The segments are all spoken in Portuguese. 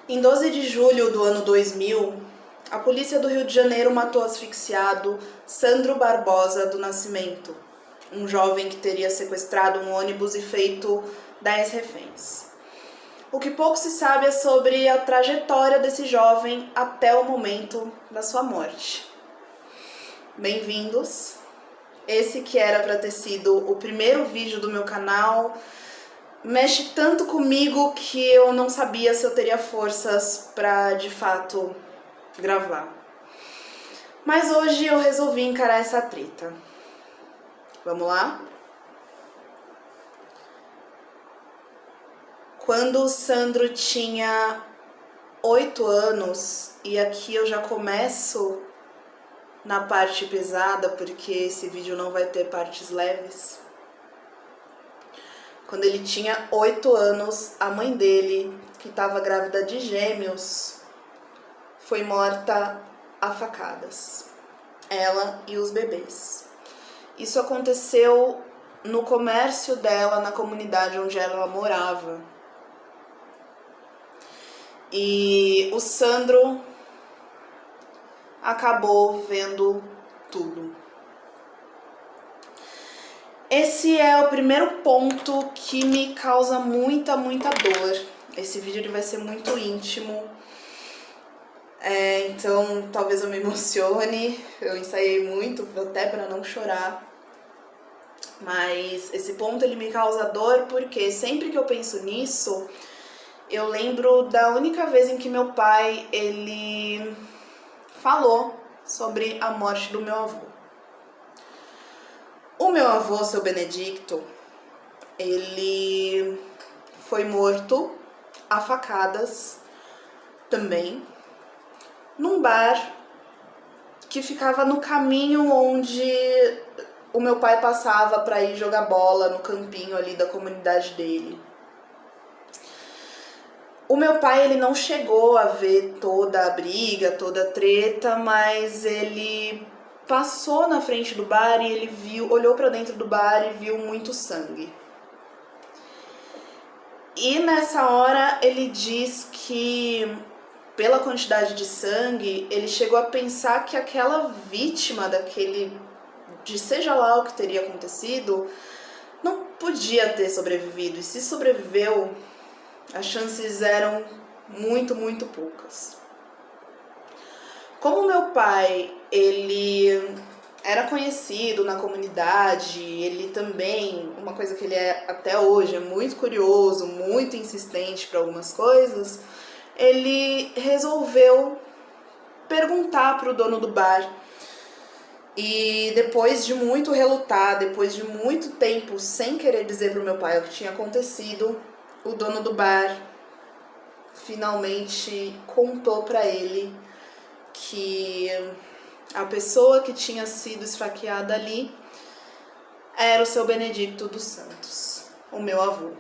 Em 12 de julho do ano 2000, a polícia do Rio de Janeiro matou asfixiado Sandro Barbosa do Nascimento, um jovem que teria sequestrado um ônibus e feito 10 reféns. O que pouco se sabe é sobre a trajetória desse jovem até o momento da sua morte. Bem-vindos! Esse que era para ter sido o primeiro vídeo do meu canal mexe tanto comigo que eu não sabia se eu teria forças para de fato gravar. Mas hoje eu resolvi encarar essa treta. Vamos lá? Quando o Sandro tinha 8 anos, e aqui eu já começo na parte pesada, porque esse vídeo não vai ter partes leves. Quando ele tinha 8 anos, a mãe dele, que estava grávida de gêmeos, foi morta a facadas. Ela e os bebês. Isso aconteceu no comércio dela, na comunidade onde ela morava. E o Sandro acabou vendo tudo. Esse é o primeiro ponto que me causa muita dor. Esse vídeo ele vai ser muito íntimo. Então talvez eu me emocione. Eu ensaiei muito até para não chorar. Mas esse ponto ele me causa dor porque sempre que eu penso nisso, eu lembro da única vez em que meu pai ele falou sobre a morte do meu avô. O meu avô, seu Benedicto, ele foi morto a facadas também num bar que ficava no caminho onde o meu pai passava para ir jogar bola no campinho ali da comunidade dele. O meu pai ele não chegou a ver toda a briga, toda a treta, mas ele passou na frente do bar e ele olhou para dentro do bar e viu muito sangue. E nessa hora ele diz que, pela quantidade de sangue, ele chegou a pensar que aquela vítima de seja lá o que teria acontecido, não podia ter sobrevivido. E se sobreviveu, as chances eram muito poucas. Como meu pai, ele era conhecido na comunidade, ele também, uma coisa que ele é até hoje, é muito curioso, muito insistente para algumas coisas, ele resolveu perguntar para o dono do bar. E depois de muito relutar, depois de muito tempo sem querer dizer para o meu pai o que tinha acontecido, o dono do bar finalmente contou para ele que a pessoa que tinha sido esfaqueada ali era o seu Benedicto dos Santos, o meu avô.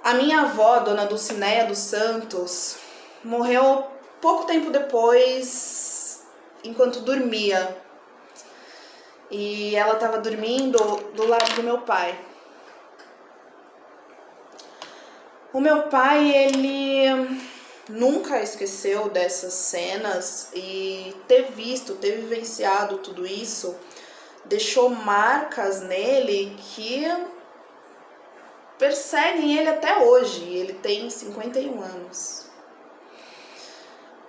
A minha avó, dona Dulcinéia dos Santos, morreu pouco tempo depois, enquanto dormia. E ela estava dormindo do lado do meu pai. O meu pai, ele nunca esqueceu dessas cenas e ter vivenciado tudo isso, deixou marcas nele que perseguem ele até hoje. Ele tem 51 anos.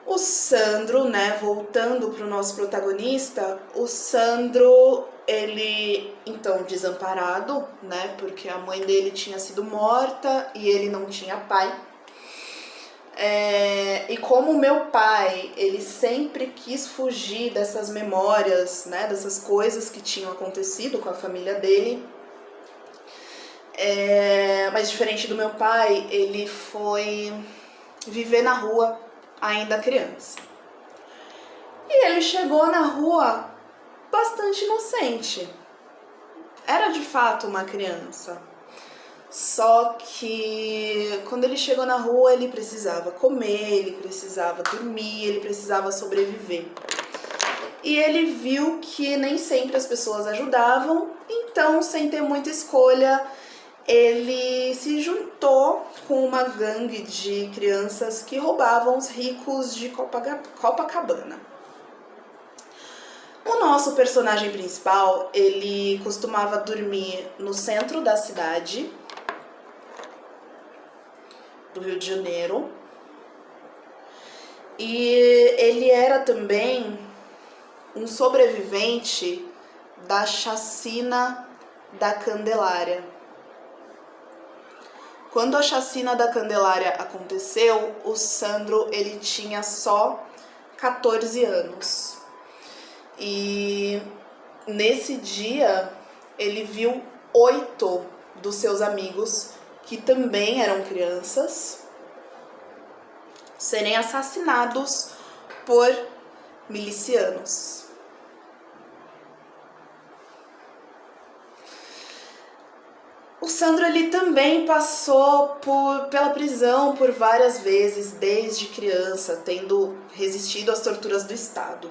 O Sandro, né, voltando para o nosso protagonista, o Sandro, ele, então, desamparado, né, porque a mãe dele tinha sido morta e ele não tinha pai. E como o meu pai, ele sempre quis fugir dessas memórias, né, dessas coisas que tinham acontecido com a família dele, mas diferente do meu pai, ele foi viver na rua ainda criança. E ele chegou na rua bastante inocente. Era de fato uma criança. Só que quando ele chegou na rua, ele precisava comer, ele precisava dormir, ele precisava sobreviver. E ele viu que nem sempre as pessoas ajudavam, então, sem ter muita escolha, ele se juntou com uma gangue de crianças que roubavam os ricos de Copacabana. O nosso personagem principal, ele costumava dormir no centro da cidade do Rio de Janeiro. E ele era também um sobrevivente da chacina da Candelária. Quando a chacina da Candelária aconteceu, o Sandro ele tinha só 14 anos. E nesse dia ele viu 8 dos seus amigos, que também eram crianças, serem assassinados por milicianos. O Sandro ele também passou pela prisão por várias vezes desde criança, tendo resistido às torturas do Estado.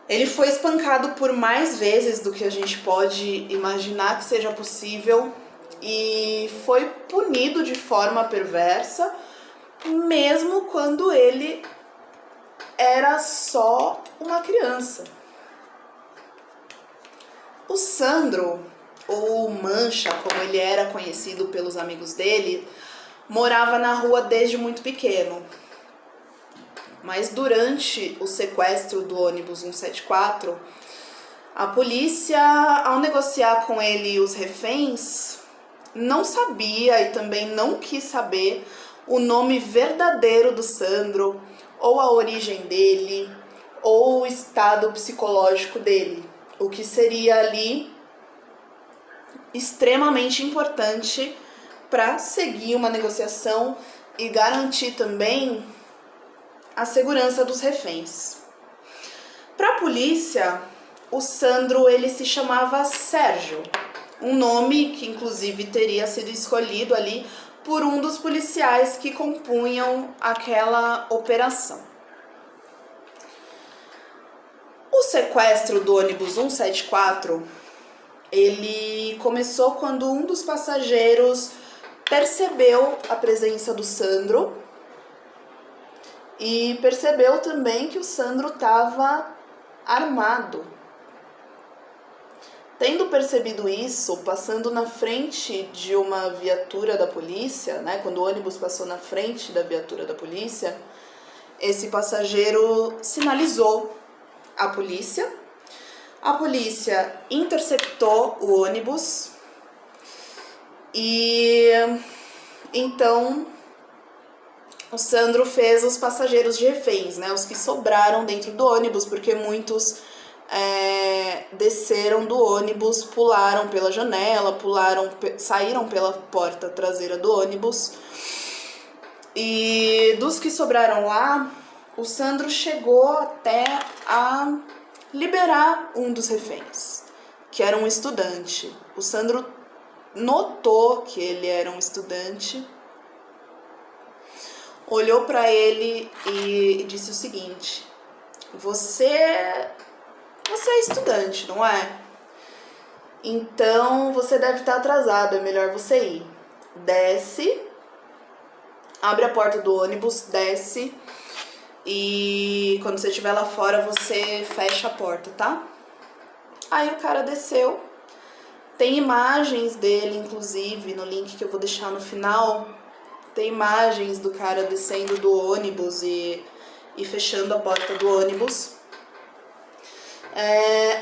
Ele foi espancado por mais vezes do que a gente pode imaginar que seja possível e foi punido de forma perversa, mesmo quando ele era só uma criança. O Sandro, ou Mancha, como ele era conhecido pelos amigos dele, morava na rua desde muito pequeno. Mas durante o sequestro do ônibus 174, a polícia, ao negociar com ele os reféns, não sabia e também não quis saber o nome verdadeiro do Sandro, ou a origem dele, ou o estado psicológico dele, o que seria ali extremamente importante para seguir uma negociação e garantir também a segurança dos reféns. Para a polícia, o Sandro ele se chamava Sérgio, um nome que inclusive teria sido escolhido ali por um dos policiais que compunham aquela operação. O sequestro do ônibus 174, ele começou quando um dos passageiros percebeu a presença do Sandro e percebeu também que o Sandro estava armado. Tendo percebido isso, passando na frente de uma viatura da polícia, né, quando o ônibus passou na frente da viatura da polícia, esse passageiro sinalizou a polícia. A polícia interceptou o ônibus e então o Sandro fez os passageiros de reféns, né, os que sobraram dentro do ônibus, porque muitos desceram do ônibus, pularam pela janela, saíram pela porta traseira do ônibus. E dos que sobraram lá, o Sandro chegou até a liberar um dos reféns, que era um estudante. O Sandro notou que ele era um estudante, olhou para ele e disse o seguinte: Você é estudante, não é? Então você deve estar atrasado, é melhor você ir. Desce, abre a porta do ônibus, desce e quando você estiver lá fora você fecha a porta, tá? Aí o cara desceu. Tem imagens dele, inclusive, no link que eu vou deixar no final. Tem imagens do cara descendo do ônibus e fechando a porta do ônibus.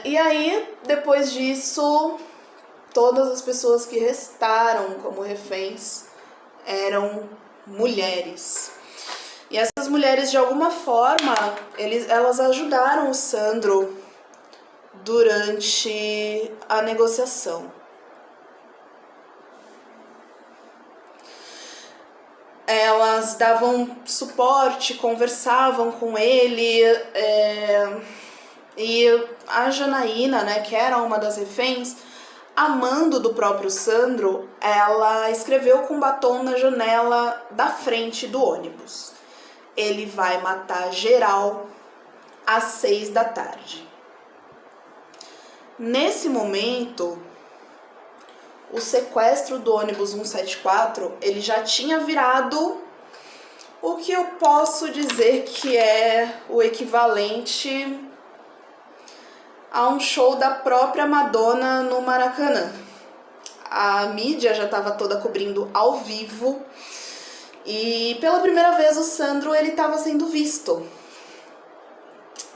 E aí, depois disso, todas as pessoas que restaram como reféns eram mulheres. E essas mulheres, de alguma forma, elas ajudaram o Sandro durante a negociação. Elas davam suporte, conversavam com ele, e a Janaína, né, que era uma das reféns, amando do próprio Sandro, ela escreveu com batom na janela da frente do ônibus: ele vai matar geral às 6 da tarde. Nesse momento, o sequestro do ônibus 174, ele já tinha virado o que eu posso dizer que é o equivalente a um show da própria Madonna no Maracanã. A mídia já estava toda cobrindo ao vivo e pela primeira vez o Sandro ele estava sendo visto.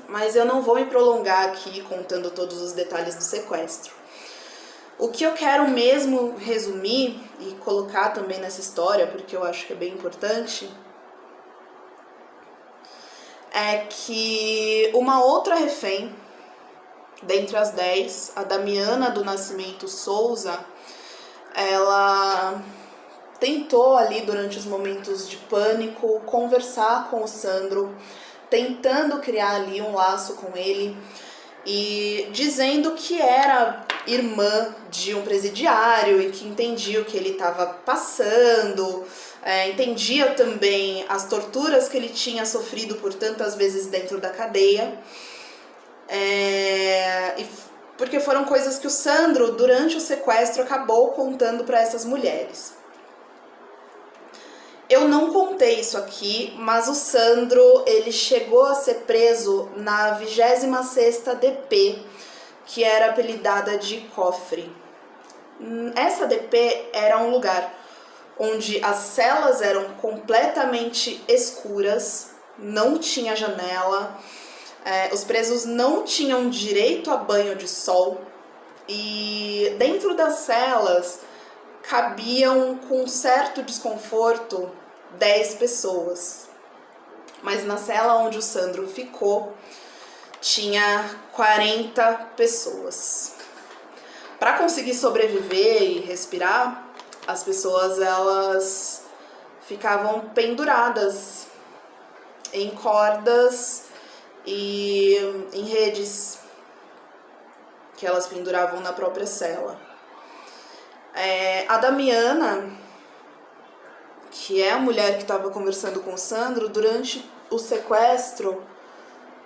Mas eu não vou me prolongar aqui contando todos os detalhes do sequestro. O que eu quero mesmo resumir e colocar também nessa história, porque eu acho que é bem importante, é que uma outra refém, dentre as 10, a Damiana do Nascimento Souza, ela tentou ali durante os momentos de pânico conversar com o Sandro, tentando criar ali um laço com ele e dizendo que era irmã de um presidiário e que entendia o que ele estava passando, entendia também as torturas que ele tinha sofrido por tantas vezes dentro da cadeia, porque foram coisas que o Sandro, durante o sequestro, acabou contando para essas mulheres. Eu não contei isso aqui, mas o Sandro, ele chegou a ser preso na 26ª DP, que era apelidada de Cofre. Essa DP era um lugar onde as celas eram completamente escuras, não tinha janela, os presos não tinham direito a banho de sol e dentro das celas cabiam com certo desconforto 10 pessoas. Mas na cela onde o Sandro ficou, tinha 40 pessoas. Para conseguir sobreviver e respirar, as pessoas elas ficavam penduradas em cordas e em redes que elas penduravam na própria cela. A Damiana, que é a mulher que estava conversando com o Sandro, durante o sequestro,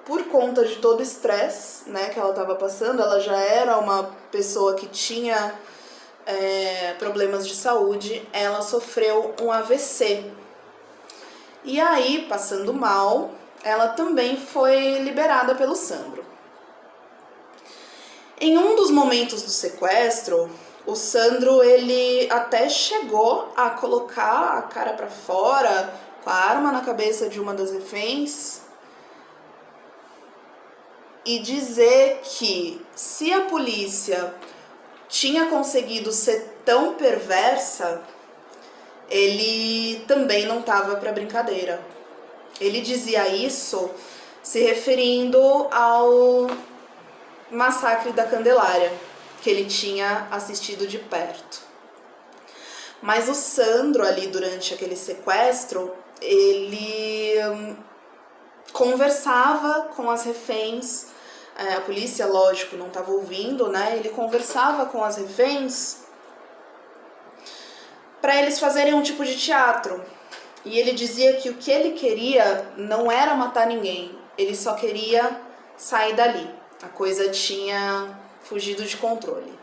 por conta de todo o estresse, né, que ela estava passando, ela já era uma pessoa que tinha problemas de saúde, ela sofreu um AVC. E aí, passando mal, ela também foi liberada pelo Sandro. Em um dos momentos do sequestro, o Sandro, ele até chegou a colocar a cara para fora, com a arma na cabeça de uma das reféns, e dizer que se a polícia tinha conseguido ser tão perversa, ele também não estava para brincadeira. Ele dizia isso se referindo ao massacre da Candelária, que ele tinha assistido de perto. Mas o Sandro, ali durante aquele sequestro, ele conversava com as reféns, a polícia, lógico, não estava ouvindo, né? Ele conversava com as reféns para eles fazerem um tipo de teatro. E ele dizia que o que ele queria não era matar ninguém, ele só queria sair dali. A coisa tinha fugido de controle.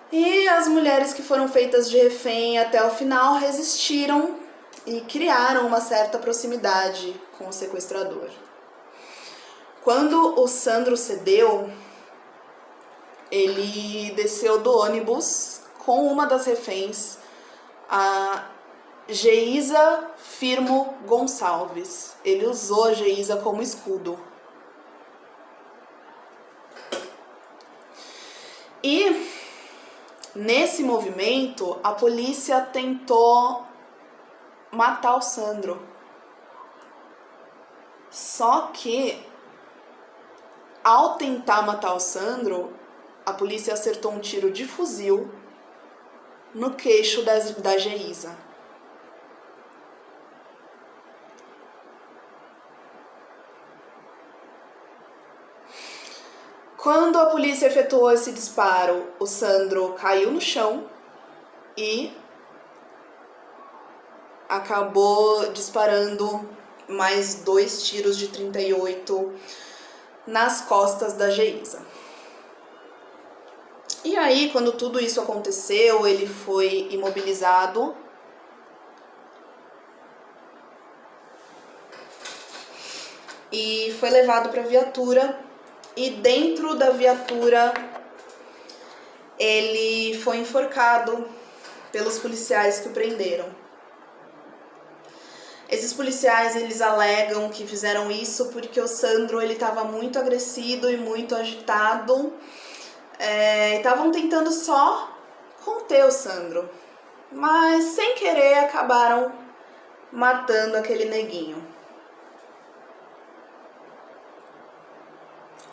E as mulheres que foram feitas de refém até o final resistiram e criaram uma certa proximidade com o sequestrador. Quando o Sandro cedeu, ele desceu do ônibus com uma das reféns, a Geisa Firmo Gonçalves. Ele usou a Geisa como escudo. E nesse movimento, a polícia tentou matar o Sandro. Só que, ao tentar matar o Sandro, a polícia acertou um tiro de fuzil no queixo da Geisa. Quando a polícia efetuou esse disparo, o Sandro caiu no chão e acabou disparando mais 2 tiros de 38 nas costas da Geisa. E aí, quando tudo isso aconteceu, ele foi imobilizado. E foi levado para a viatura. E dentro da viatura, ele foi enforcado pelos policiais que o prenderam. Esses policiais, eles alegam que fizeram isso porque o Sandro, ele estava muito agressivo e muito agitado. Estavam tentando só conter o Sandro, mas sem querer acabaram matando aquele neguinho.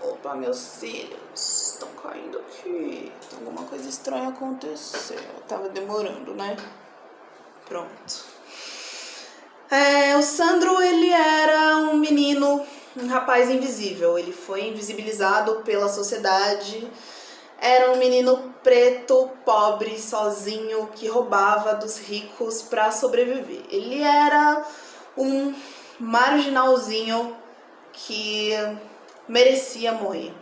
Opa, meus cílios estão caindo aqui. Alguma coisa estranha aconteceu. Tava demorando, né? Pronto. O Sandro, ele era um menino, um rapaz invisível. Ele foi invisibilizado pela sociedade. Era um menino preto, pobre, sozinho, que roubava dos ricos para sobreviver. Ele era um marginalzinho que merecia morrer.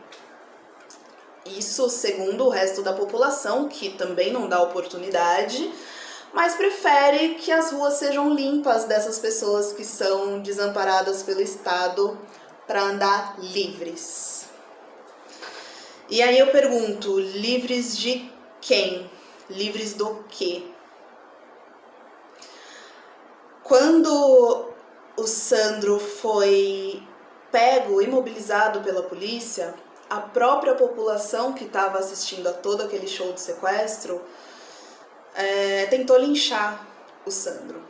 Isso segundo o resto da população, que também não dá oportunidade, mas prefere que as ruas sejam limpas dessas pessoas que são desamparadas pelo Estado para andar livres. E aí eu pergunto, livres de quem? Livres do quê? Quando o Sandro foi pego, imobilizado pela polícia, a própria população que estava assistindo a todo aquele show de sequestro tentou linchar o Sandro.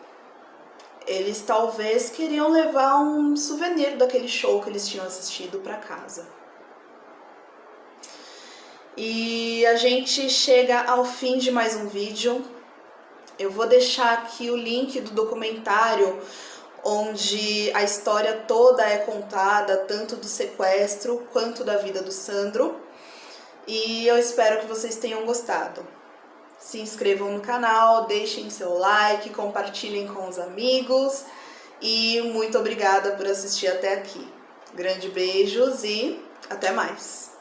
Eles talvez queriam levar um souvenir daquele show que eles tinham assistido para casa. E a gente chega ao fim de mais um vídeo. Eu vou deixar aqui o link do documentário onde a história toda é contada, tanto do sequestro quanto da vida do Sandro. E eu espero que vocês tenham gostado. Se inscrevam no canal, deixem seu like, compartilhem com os amigos. E muito obrigada por assistir até aqui. Grandes beijos e até mais!